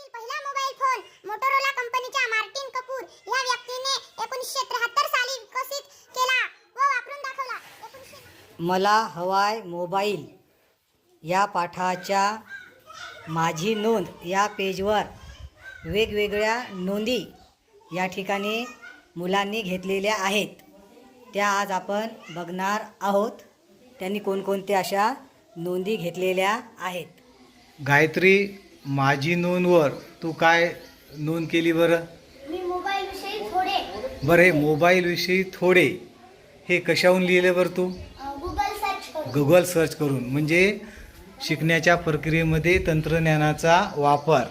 जगातील पहिला mobile phone Motorola कंपनीच्या मार्टिन कपूर या व्यक्तीने 1973 साली विकसित केला व वापरून दाखवला. मला हवाय मोबाईल या पाठाच्या माझी नोंद या पेजवर वेगवेगळ्या नोंदी या ठिकाणी मुलांनी घेतलेल्या आहेत. त्या आज आपण बघणार आहोत. त्यांनी कोणकोणत्या अशा नोंदी घेतलेल्या आहेत. गायत्री, माझी नोंदवर तू काय नोंद केली बरं? मी मोबाईल विषयी थोडे बरं, हे मोबाईल विषयी थोडे हे कशाहून लिहिले बरं तू? गुगल सर्च करून. म्हणजे शिकण्याच्या प्रक्रियेमध्ये तंत्रज्ञानाचा वापर.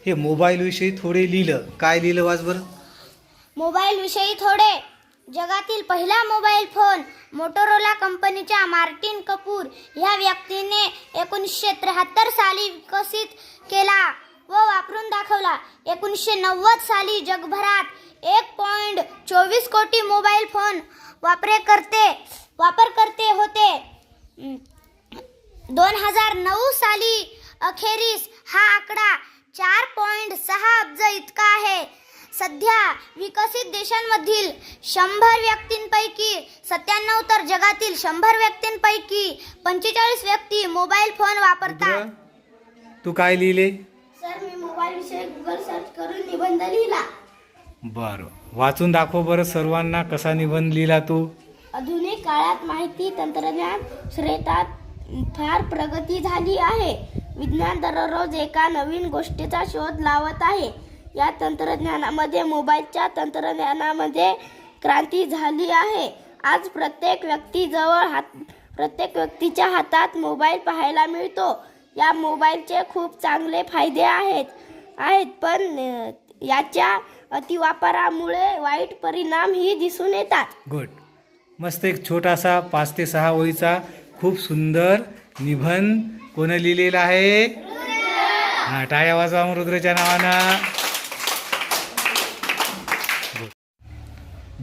हे मोबाईल विषयी थोडे लिहिलं. काय लिहिलं वाच बरं? मोबाईल विषयी थोडे. जगातील पहिला मोबाईल फोन मोटोरोला कंपनीच्या मार्टिन कपूर ह्या व्यक्तीने 1973 साली विकसित केला व वापरून दाखवला. 1990 साली जगभरात 1.24 कोटी मोबाईल फोन वापरकर्ते होते. 2009 साली अखेरीस हा आकडा 4.6 अब्ज इतका आहे. सध्या विकसित देशांमधील 100 व्यक्तींपैकी 97 तर जगातील 100 व्यक्तींपैकी 45 व्यक्ती मोबाईल फोन वापरतात. तू काय लिहिले? सर, मी मोबाईल विषयी गुगल सर्च करून निबंध लिहिला. बरं, वाचून दाखव बरं सर्वांना कसा निबंध लिहिला तू. आधुनिक काळात माहिती तंत्रज्ञान क्षेत्रात फार प्रगती झाली आहे. विज्ञान दररोज एका नवीन गोष्टीचा शोध लावत आहे. या तंत्रज्ञानामध्ये मोबाईलच्या तंत्रज्ञानामध्ये क्रांती झाली आहे. आज प्रत्येक व्यक्तीच्या हातात मोबाईल पाहायला मिळतो. या मोबाईलचे खूप चांगले फायदे आहेत पण याच्या अतिवापरामुळे वाईट परिणामही दिसून येतात. गुड. मस्त एक छोटासा 5 ते 6 ओळीचा खूप सुंदर निबंध कोण लिहिलेला आहे? हा, टाळ्या वाजवा रुद्रच्या नावानं.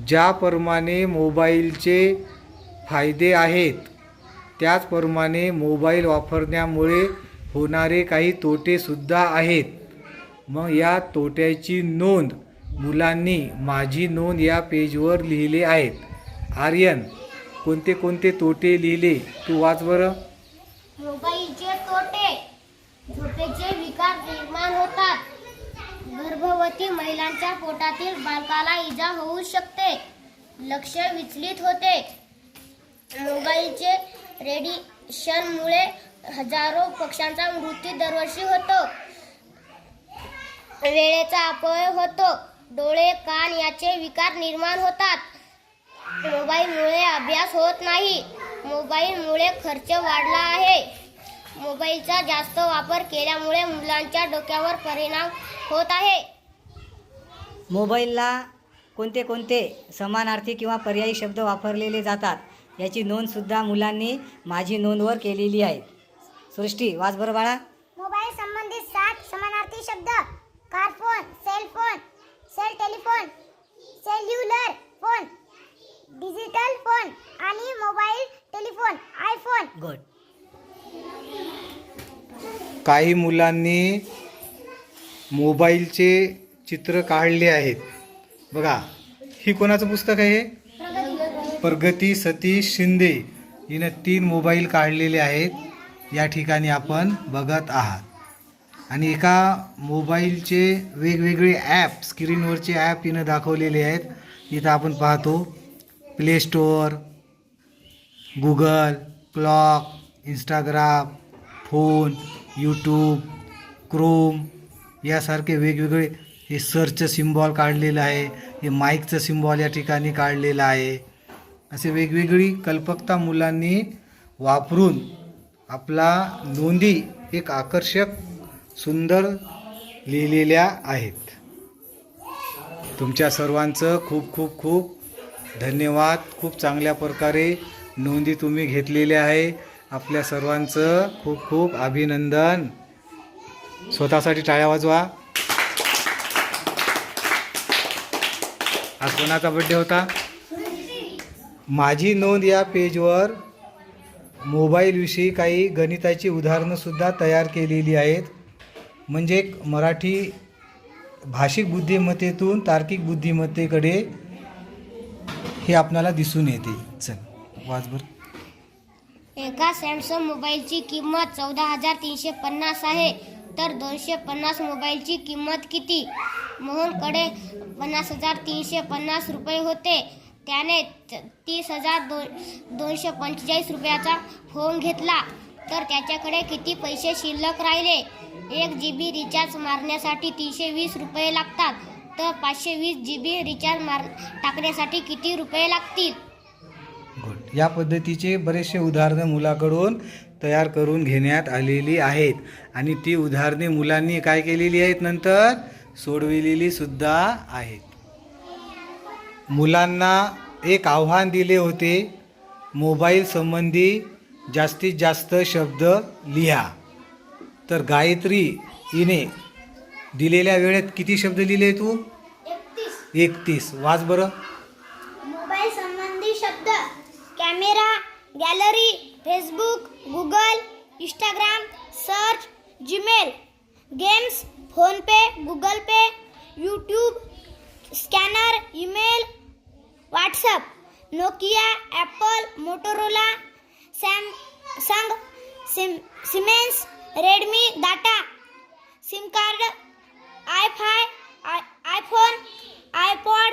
ज्याप्रमाणे मोबाईलचे फायदे आहेत त्याचप्रमाणे मोबाईल वापरण्यामुळे होणारे काही तोटेसुद्धा आहेत. मग या तोट्याची नोंद मुलांनी माझी नोंद या पेजवर लिहिले आहेत. आर्यन, कोणते कोणते तोटे लिहिले तू वाच बरं. मोबाईलचे तोटे: झोपेचे विकार निर्माण होतात. गर्भवती महिलांच्या पोटातील बालकाला इजा होऊ शकते. लक्ष विचलित होते. मोबाईलचे रेडिएशनमुळे हजारो पक्ष्यांचा मृत्यू दरवर्षी होतो. वेळेचा अपव्यय होतो. डोळे, कान याचे विकार निर्माण होतात. मोबाईलमुळे अभ्यास होत नाही. मोबाईलमुळे खर्च वाढला आहे. मोबाईलचा जास्त वापर केल्यामुळे मुलांच्या डोक्यावर परिणाम होत आहे. मोबाईलला कोणते कोणते समानार्थी किंवा पर्यायी शब्द वापरलेले जातात याची नोंदसुद्धा मुलांनी माझी नोंदवर केलेली आहे. सृष्टी, वाच बरं बाळा. मोबाईल संबंधित 7 समानार्थी शब्द: car phone, cell phone, cell telephone, cellular phone, digital phone आणि मोबाईल टेलिफोन, आयफोन. गुड. काही मुलांनी मोबाईलचे चित्र काढले आहेत. बघा, ही कोणाचं पुस्तक आहे? प्रगती सतीश शिंदे हिनं 3 मोबाईल काढलेले आहेत. या ठिकाणी आपण बघत आहात. आणि एका मोबाईलचे वेगवेगळे ॲप, स्क्रीनवरचे ॲप हिनं दाखवलेले आहेत. इथं आपण पाहतो play store, Google, clock, Instagram, phone, YouTube, Chrome यासारखे वेगवेगळे. हे सर्च सिम्बॉल काढलेलं आहे. हे माईकचं सिम्बॉल या ठिकाणी काढलेलं आहे. असे वेगवेगळी कल्पकता मुलांनी वापरून आपला नोंदी एक आकर्षक सुंदर लिहिलेल्या आहेत. तुमच्या सर्वांचं खूप खूप खूप धन्यवाद. खूप चांगल्या प्रकारे नोंदी तुम्ही घेतलेल्या आहे. आपल्या सर्वांचं खूप खूप अभिनंदन. स्वतःसाठी टाळ्या वाजवा. आज कोणाचा बड्डे होता? माझी नोंद या पेजवर मोबाईलविषयी काही गणिताची उदाहरणंसुद्धा तयार केलेली आहेत. म्हणजे मराठी भाषिक बुद्धिमत्तेतून तार्किक बुद्धिमत्तेकडे हे आपल्याला दिसून येते. चल वाच बरं. एका सॅमसंग मोबाईलची किंमत 14,350 आहे, तर 250 मोबाईलची किंमत किती? मोहनकडे 50,350 रुपये होते. त्याने 30,245 रुपयाचा फोन घेतला, तर त्याच्याकडे किती पैसे शिल्लक राहिले? 1 GB रिचार्ज मारण्यासाठी 320 रुपये लागतात, तर 520 GB रिचार्ज टाकण्यासाठी किती रुपये लागतील? गुड. या पद्धतीचे बरेचसे उदाहरणं मुलाकडून तयार करून घेण्यात आलेली आहेत आणि ती उदाहरणे मुलांनी काय केलेली आहेत, नंतर सोडविलेली सुद्धा आहेत. मुलांना एक आव्हान दिले होते, मोबाईल संबंधी जास्तीत जास्त शब्द लिहा. तर गायत्री हिने दिलेल्या वेळेत किती शब्द लिहिले तू? 31. वाच बरं. मोबाईल संबंधी शब्द: camera, gallery, Facebook, Google, Instagram, search, Gmail, games, PhonePe, Google Pay, YouTube, scanner, email, WhatsApp, Nokia, Apple, Motorola, Samsung, Siemens, Redmi, data, SIM card, iPhone, iPod,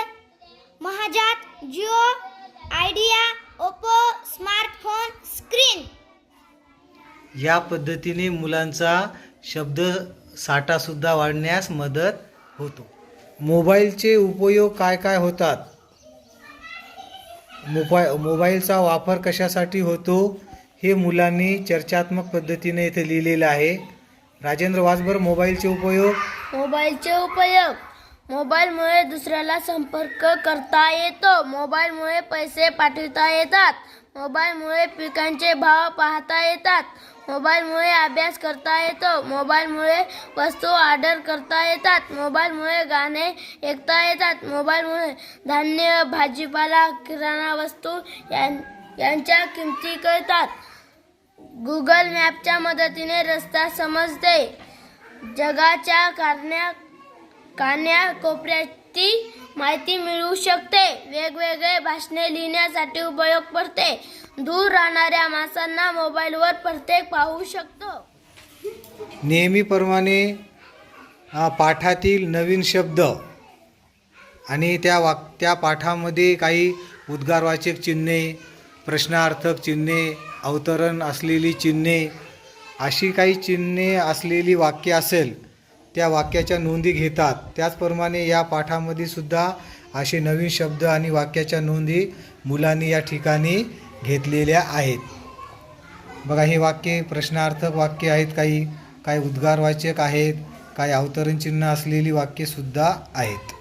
महाजात, Jio, Idea, Oppo, smartphone, screen. या पद्धतीने मुलांचा शब्द साठासुद्धा वाढण्यास मदत होतो. मोबाईलचे उपयोग काय काय होतात? मोबाईलचा वापर कशासाठी होतो हे मुलांनी चर्चात्मक पद्धतीने इथे लिहिलेलं आहे. राजेंद्र वाच बरं. मोबाईलचे उपयोग. मोबाईलचे उपयोग: मोबाईलमुळे दुसऱ्याला संपर्क करता येतो, मोबाईलमुळे पैसे पाठवता येतात, मोबाईलमुळे पिकांचे भाव पाहता येतात, मोबाईलमुळे अभ्यास करता येतो, मोबाईलमुळे वस्तू ऑर्डर करता येतात, मोबाईलमुळे गाणे ऐकता येतात, मोबाईलमुळे धान्य, भाजीपाला, किराणा वस्तू यांच्या किमती कळतात, गुगल मॅपच्या मदतीने रस्ता समजते, जगाच्या कानाकोपऱ्याची माहिती मिळू शकते, वेगवेगळे भाषणे लिहिण्यासाठी उपयोग पडते, दूर राहणाऱ्या माणसांना मोबाईलवर प्रत्येक पाहू शकतो. नेहमीप्रमाणे पाठातील नवीन शब्द आणि त्या पाठामध्ये काही उद्गारवाचक चिन्हे, प्रश्नार्थक चिन्हे, अवतरण असलेली चिन्हे, अशी काही चिन्हे असलेली वाक्य असेल त्या वाक्याच्या नोंदी घेतात. त्याचप्रमाणे या पाठामध्ये सुद्धा असे नवीन शब्द आणि वाक्याच्या नोंदी मुलांनी या ठिकाणी घेतलेल्या आहेत. बघा, हे वाक्य प्रश्नार्थक वाक्य आहेत, काही उद्गारवाचक आहेत, काही अवतरण चिन्ह असलेली वाक्यसुद्धा आहेत.